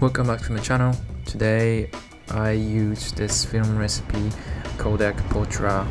Welcome back to my channel. Today I use this film recipe Kodak Ultra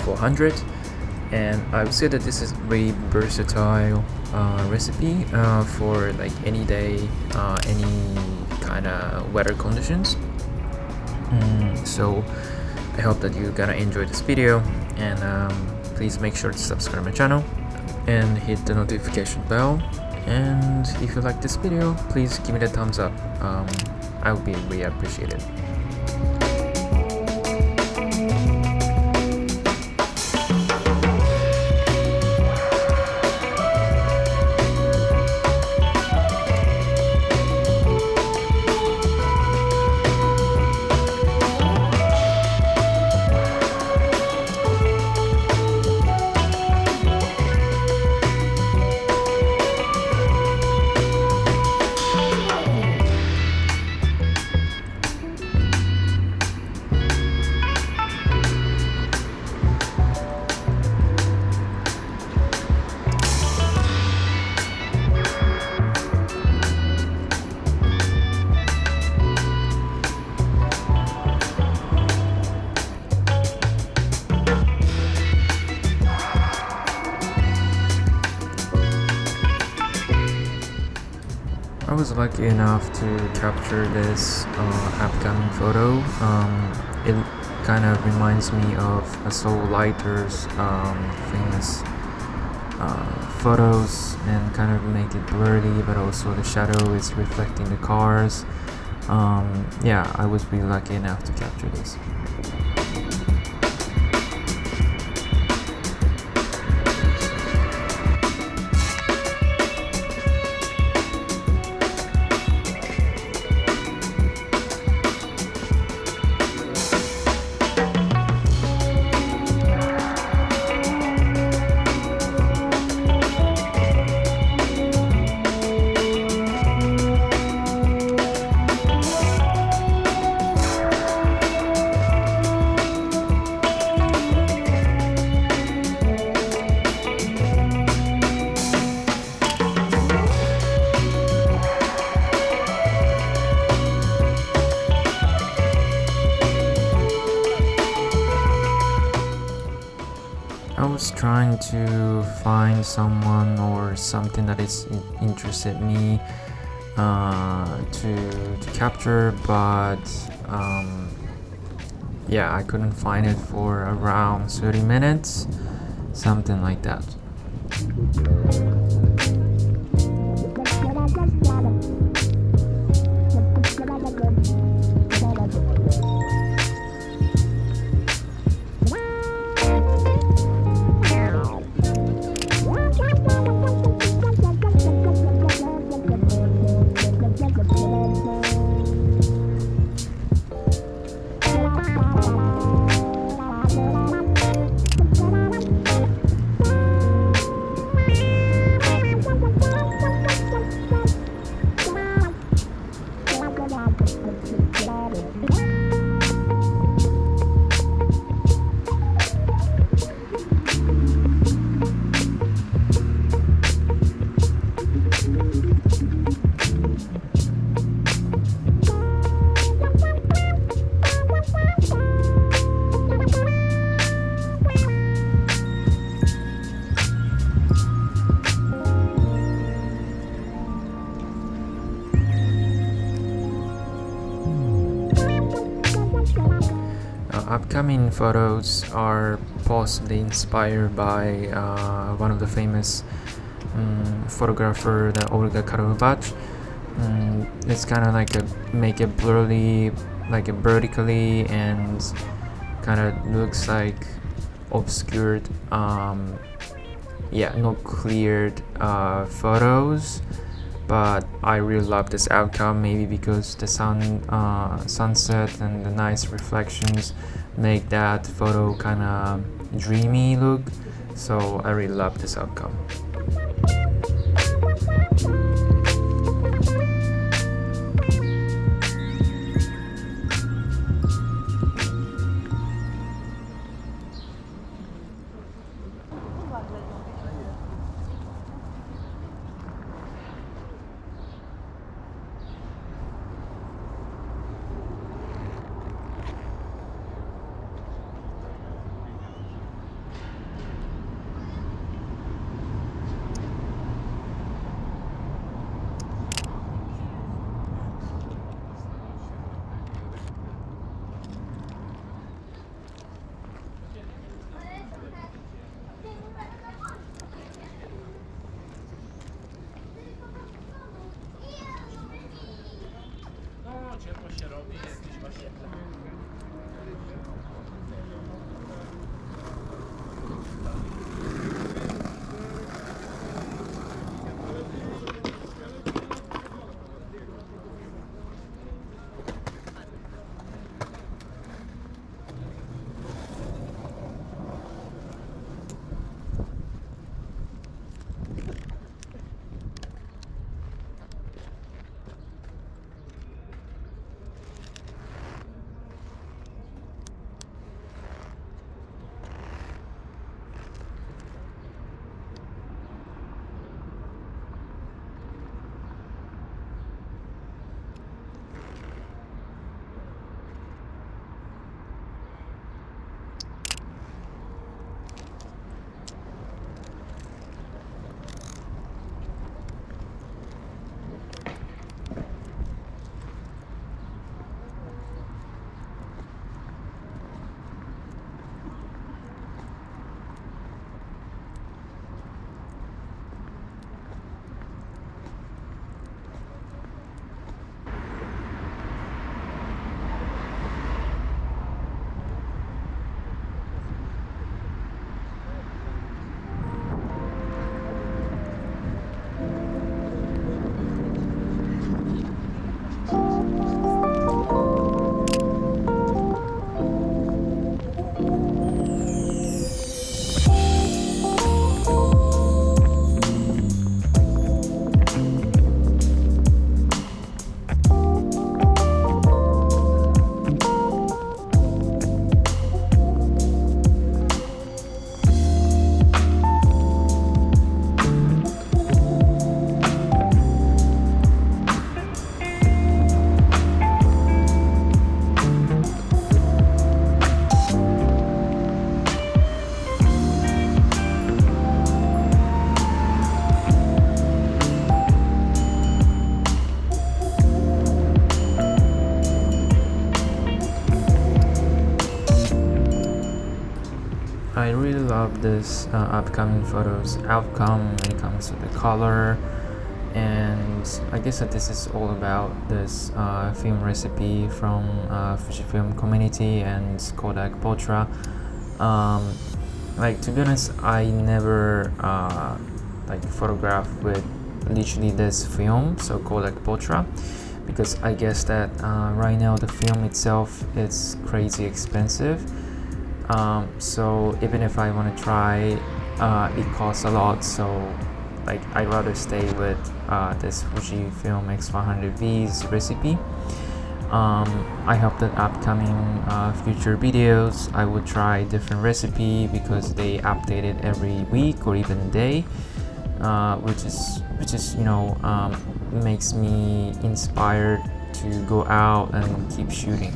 400, and I would say that this is a very versatile recipe for like any day, any kind of weather conditions. So I hope that you're gonna enjoy this video, and please make sure to subscribe my channel and hit the notification bell. And if you like this video, please give me the thumbs up. I would be really appreciated. I was lucky enough to capture this upcoming photo. It kind of reminds me of Soul Lighter's famous photos, and kind of make it blurry, but also the shadow is reflecting the cars. Yeah, I was really lucky enough to capture this. I was trying to find someone or something that is interested me to capture, but yeah, I couldn't find it for around 30 minutes, something like that. Upcoming photos are possibly inspired by one of the famous photographer, the Olga Karlovac. It's kind of like make it blurry, like a vertically, and kind of looks like obscured, yeah, not cleared photos. But I really love this outcome, maybe because the sunset and the nice reflections make that photo kind of dreamy look. So I really love this outcome. I really love this upcoming photos outcome when it comes to the color, and I guess that this is all about this film recipe from Fujifilm community and Kodak Ultra. Like, to be honest, I never like photograph with literally this film, so Kodak Ultra, because I guess that right now the film itself is crazy expensive. So even if I want to try, it costs a lot, so like I'd rather stay with this Fujifilm X100V's recipe. I hope that upcoming future videos I would try different recipe, because they update it every week or even day, which is makes me inspired to go out and keep shooting.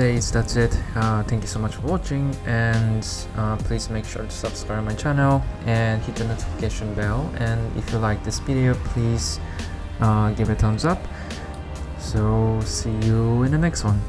today that's it. Thank you so much for watching, and please make sure to subscribe my channel and hit the notification bell, and if you like this video, please give it a thumbs up. So see you in the next one.